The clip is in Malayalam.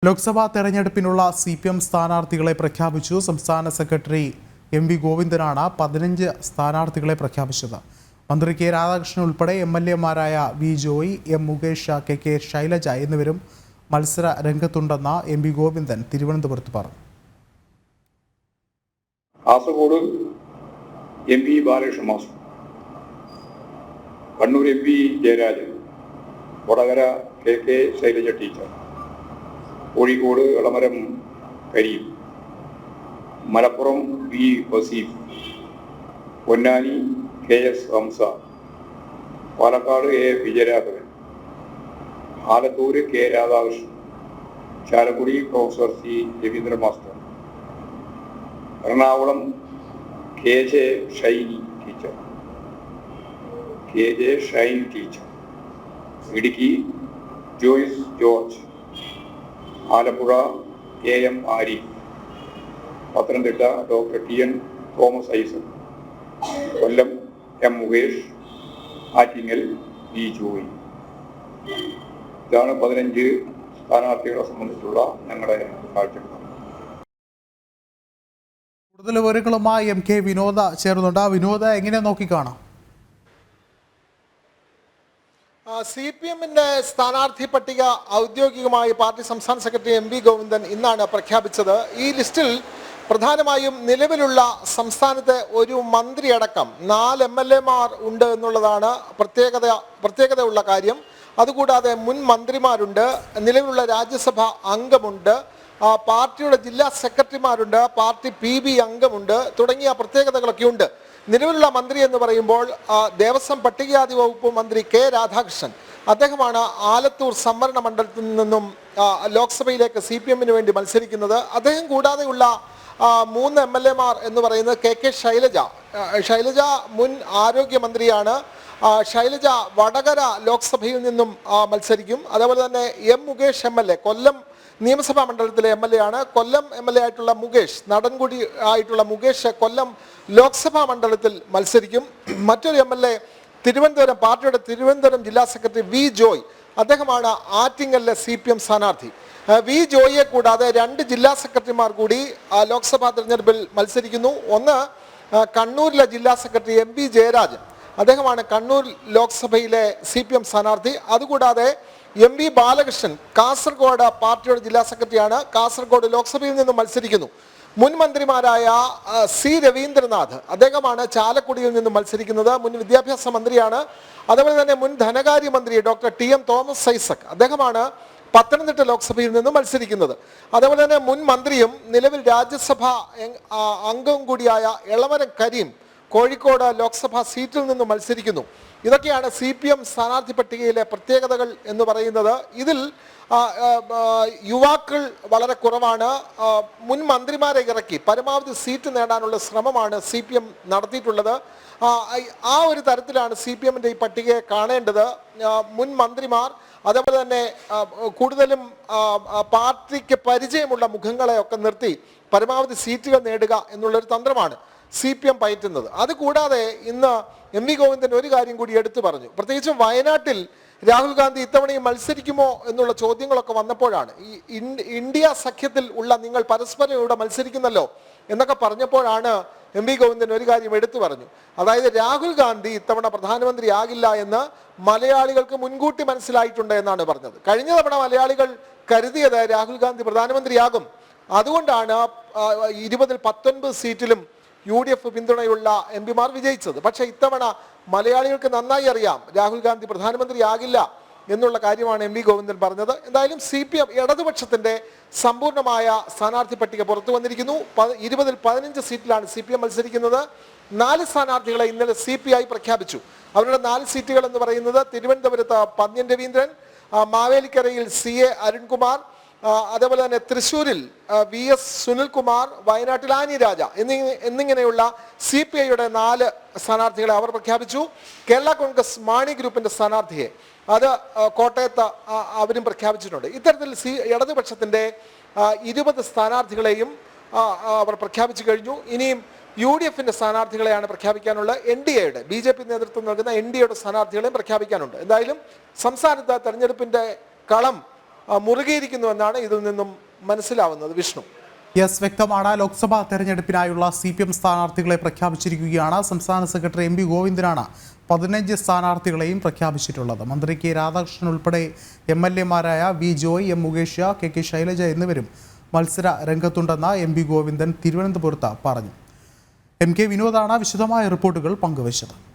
ലോക്സഭാ തെരഞ്ഞെടുപ്പിനുള്ള CPM സ്ഥാനാർത്ഥികളെ പ്രഖ്യാപിച്ചു. സംസ്ഥാന സെക്രട്ടറി MV ഗോവിന്ദനാണ് 15 സ്ഥാനാർത്ഥികളെ പ്രഖ്യാപിച്ചത്. മന്ത്രി കെ രാധാകൃഷ്ണൻ ഉൾപ്പെടെ MLA-മാരായ V Joy, M Mukesh, KK Shailaja എന്നിവരും മത്സര രംഗത്തുണ്ടെന്ന് MV ഗോവിന്ദൻ തിരുവനന്തപുരത്ത് പറഞ്ഞു. Kasaragod MV Balakrishna master, Kannur MV Jayarajan, Vadakara KK Shailaja teacher, Kozhikode Elamaram Kareem, Malappuram V Vaseef, Ponnani KS Hamza, Palakkad A Vijayaraghavan, Alathur K Radhakrishnan, Chalakudy professor C Raveendra master, Ernakulam KJ Shiny teacher, Idukki Joyce George, Alappuzha AM Arif, Pathanamthitta doctor TN Thomas Isaac, Kollam M Mukesh, Attingal V Joy. ഇതാണ് 15 സ്ഥാനാർത്ഥികളെ സംബന്ധിച്ചുള്ള ഞങ്ങളുടെ കാഴ്ചപ്പാട്. കൂടുതൽ വിവരങ്ങളുമായി MK വിനോദ ചേർന്നുണ്ട്. വിനോദ, എങ്ങനെ നോക്കിക്കാണാം? CPM-ന്റെ സ്ഥാനാർത്ഥി പട്ടിക ഔദ്യോഗികമായി പാർട്ടി സംസ്ഥാന സെക്രട്ടറി MV ഗോവിന്ദൻ ഇന്നാണ് പ്രഖ്യാപിച്ചത്. ഈ ലിസ്റ്റിൽ പ്രധാനമായും നിലവിലുള്ള സംസ്ഥാനത്തെ ഒരു മന്ത്രിയടക്കം 4 MLA-മാർ ഉണ്ട് എന്നുള്ളതാണ് പ്രത്യേകതയുള്ള കാര്യം. അതുകൂടാതെ മുൻ മന്ത്രിമാരുണ്ട്, നിലവിലുള്ള രാജ്യസഭ അംഗമുണ്ട്, പാർട്ടിയുടെ ജില്ലാ സെക്രട്ടറിമാരുണ്ട്, പാർട്ടി PB അംഗമുണ്ട് തുടങ്ങിയ പ്രത്യേകതകളൊക്കെ ഉണ്ട്. നിലവിലുള്ള മന്ത്രി എന്ന് പറയുമ്പോൾ ദേവസ്വം പട്ടികജാതി വകുപ്പ് മന്ത്രി K രാധാകൃഷ്ണൻ, അദ്ദേഹമാണ് ആലത്തൂർ സംവരണ മണ്ഡലത്തിൽ നിന്നും ലോക്സഭയിലേക്ക് CPM-ന് വേണ്ടി മത്സരിക്കുന്നത്. അദ്ദേഹം കൂടാതെയുള്ള 3 MLA-മാർ എന്ന് പറയുന്നത് KK ശൈലജ മുൻ ആരോഗ്യമന്ത്രിയാണ്. ശൈലജ വടകര ലോക്സഭയിൽ നിന്നും മത്സരിക്കും. അതേപോലെ തന്നെ M മുകേഷ് MLA കൊല്ലം നിയമസഭാ മണ്ഡലത്തിലെ MLA ആണ്. കൊല്ലം MLA ആയിട്ടുള്ള മുകേഷ്, നടൻകുടി ആയിട്ടുള്ള മുകേഷ് കൊല്ലം ലോക്സഭാ മണ്ഡലത്തിൽ മത്സരിക്കും. മറ്റൊരു MLA തിരുവനന്തപുരം, പാർട്ടിയുടെ തിരുവനന്തപുരം ജില്ലാ സെക്രട്ടറി V ജോയ്, അദ്ദേഹമാണ് ആറ്റിങ്ങലിലെ CPM സ്ഥാനാർത്ഥി. V ജോയിയെ കൂടാതെ 2 ജില്ലാ സെക്രട്ടറിമാർ കൂടി ലോക്സഭാ തെരഞ്ഞെടുപ്പിൽ മത്സരിക്കുന്നു. ഒന്ന് കണ്ണൂരിലെ ജില്ലാ സെക്രട്ടറി MB ജയരാജൻ, അദ്ദേഹമാണ് കണ്ണൂർ ലോക്സഭയിലെ CPM സ്ഥാനാർത്ഥി. അതുകൂടാതെ MV ബാലകൃഷ്ണൻ കാസർഗോഡ് പാർട്ടിയുടെ ജില്ലാ സെക്രട്ടറിയാണ്, കാസർഗോഡ് ലോക്സഭയിൽ നിന്നും മത്സരിക്കുന്നു. മുൻ മന്ത്രിമാരായ C രവീന്ദ്രനാഥ്, അദ്ദേഹമാണ് ചാലക്കുടിയിൽ നിന്നും മത്സരിക്കുന്നത്, മുൻ വിദ്യാഭ്യാസ മന്ത്രിയാണ്. അതുപോലെ തന്നെ മുൻ ധനകാര്യമന്ത്രി ഡോക്ടർ TN തോമസ് ഐസക്, അദ്ദേഹമാണ് പത്തനംതിട്ട ലോക്സഭയിൽ നിന്നും മത്സരിക്കുന്നത്. അതേപോലെ തന്നെ മുൻ മന്ത്രിയും നിലവിൽ രാജ്യസഭ അംഗവും കൂടിയായ എളമരം കരീം കോഴിക്കോട് ലോക്സഭാ സീറ്റിൽ നിന്ന് മത്സരിക്കുന്നു. ഇതൊക്കെയാണ് CPM സ്ഥാനാർത്ഥി പട്ടികയിലെ പ്രത്യേകതകൾ എന്ന് പറയുന്നത്. ഇതിൽ യുവാക്കൾ വളരെ കുറവാണ്. മുൻ മന്ത്രിമാരെ ഇറക്കി പരമാവധി സീറ്റ് നേടാനുള്ള ശ്രമമാണ് CPM നടത്തിയിട്ടുള്ളത്. ആ ഒരു തരത്തിലാണ് CPM-ന്റെ ഈ പട്ടികയെ കാണേണ്ടത്. മുൻ മന്ത്രിമാർ, അതേപോലെ തന്നെ കൂടുതലും പാർട്ടിക്ക് പരിചയമുള്ള മുഖങ്ങളെയൊക്കെ നിർത്തി പരമാവധി സീറ്റുകൾ നേടുക എന്നുള്ളൊരു തന്ത്രമാണ് CPM പയറ്റുന്നത്. അതുകൂടാതെ ഇന്ന് MV ഗോവിന്ദൻ ഒരു കാര്യം കൂടി എടുത്തു പറഞ്ഞു. പ്രത്യേകിച്ചും വയനാട്ടിൽ രാഹുൽ ഗാന്ധി ഇത്തവണയും മത്സരിക്കുമോ എന്നുള്ള ചോദ്യങ്ങളൊക്കെ വന്നപ്പോഴാണ്, ഈ ഇന്ത്യ സഖ്യത്തിൽ ഉള്ള നിങ്ങൾ പരസ്പരം ഇവിടെ മത്സരിക്കുന്നല്ലോ എന്നൊക്കെ പറഞ്ഞപ്പോഴാണ് MV ഗോവിന്ദൻ ഒരു കാര്യം എടുത്തു പറഞ്ഞു. അതായത് രാഹുൽ ഗാന്ധി ഇത്തവണ പ്രധാനമന്ത്രി ആകില്ല എന്ന് മലയാളികൾക്ക് മുൻകൂട്ടി മനസ്സിലായിട്ടുണ്ട് എന്നാണ് പറഞ്ഞത്. കഴിഞ്ഞ തവണ മലയാളികൾ കരുതിയത് രാഹുൽ ഗാന്ധി പ്രധാനമന്ത്രിയാകും. അതുകൊണ്ടാണ് 20-ൽ 19 സീറ്റിലും UDF പിന്തുണയുള്ള MP-മാർ വിജയിച്ചത്. പക്ഷേ ഇത്തവണ മലയാളികൾക്ക് നന്നായി അറിയാം രാഹുൽ ഗാന്ധി പ്രധാനമന്ത്രിയാകില്ല എന്നുള്ള കാര്യമാണ് MV ഗോവിന്ദൻ പറഞ്ഞത്. എന്തായാലും CPM ഇടതുപക്ഷത്തിന്റെ സമ്പൂർണ്ണമായ സ്ഥാനാർത്ഥി പട്ടിക പുറത്തു വന്നിരിക്കുന്നു. 20-ൽ 15 സീറ്റിലാണ് CPM മത്സരിക്കുന്നത്. 4 സ്ഥാനാർത്ഥികളെ ഇന്നലെ CPI പ്രഖ്യാപിച്ചു. അവരുടെ 4 സീറ്റുകൾ എന്ന് പറയുന്നത് തിരുവനന്തപുരത്ത് പന്ന്യൻ രവീന്ദ്രൻ, മാവേലിക്കരയിൽ CA അരുൺകുമാർ, അതേപോലെ തന്നെ തൃശ്ശൂരിൽ VS സുനിൽകുമാർ, വയനാട്ടിൽ ആനി രാജ എന്നിങ്ങനെയുള്ള CPI-യുടെ 4 സ്ഥാനാർത്ഥികളെ അവർ പ്രഖ്യാപിച്ചു. കേരള കോൺഗ്രസ് മാണി ഗ്രൂപ്പിന്റെ സ്ഥാനാർത്ഥിയെ അത് കോട്ടയത്ത് അവരും പ്രഖ്യാപിച്ചിട്ടുണ്ട്. ഇത്തരത്തിൽ ഇടതുപക്ഷത്തിന്റെ 20 സ്ഥാനാർത്ഥികളെയും അവർ പ്രഖ്യാപിച്ചു കഴിഞ്ഞു. ഇനിയും UDF-ന്റെ സ്ഥാനാർത്ഥികളെയാണ് പ്രഖ്യാപിക്കാനുള്ളത്. NDA-യുടെ BJP നേതൃത്വം നൽകുന്ന NDA-യുടെ സ്ഥാനാർത്ഥികളെയും പ്രഖ്യാപിക്കാനുണ്ട്. എന്തായാലും സംസ്ഥാനത്ത് തെരഞ്ഞെടുപ്പിന്റെ കളം മുറുകിയിരിക്കുന്നുവെന്നാണ് ഇതിൽ നിന്നും മനസ്സിലാവുന്നത്. വിഷ്ണു. യെസ്, വ്യക്തമാണ്. ലോക്സഭാ തെരഞ്ഞെടുപ്പിനായുള്ള CPM സ്ഥാനാർത്ഥികളെ പ്രഖ്യാപിച്ചിരിക്കുകയാണ്. സംസ്ഥാന സെക്രട്ടറി MV ഗോവിന്ദനാണ് 15 സ്ഥാനാർത്ഥികളെയും പ്രഖ്യാപിച്ചിട്ടുള്ളത്. മന്ത്രി കെ രാധാകൃഷ്ണൻ ഉൾപ്പെടെ MLA-മാരായ V Joy, M Mukesh, KK Shailaja എന്നിവരും മത്സര രംഗത്തുണ്ടെന്ന് MV ഗോവിന്ദൻ തിരുവനന്തപുരത്ത് പറഞ്ഞു. MK വിനോദാണ് വിശദമായ റിപ്പോർട്ടുകൾ പങ്കുവച്ചത്.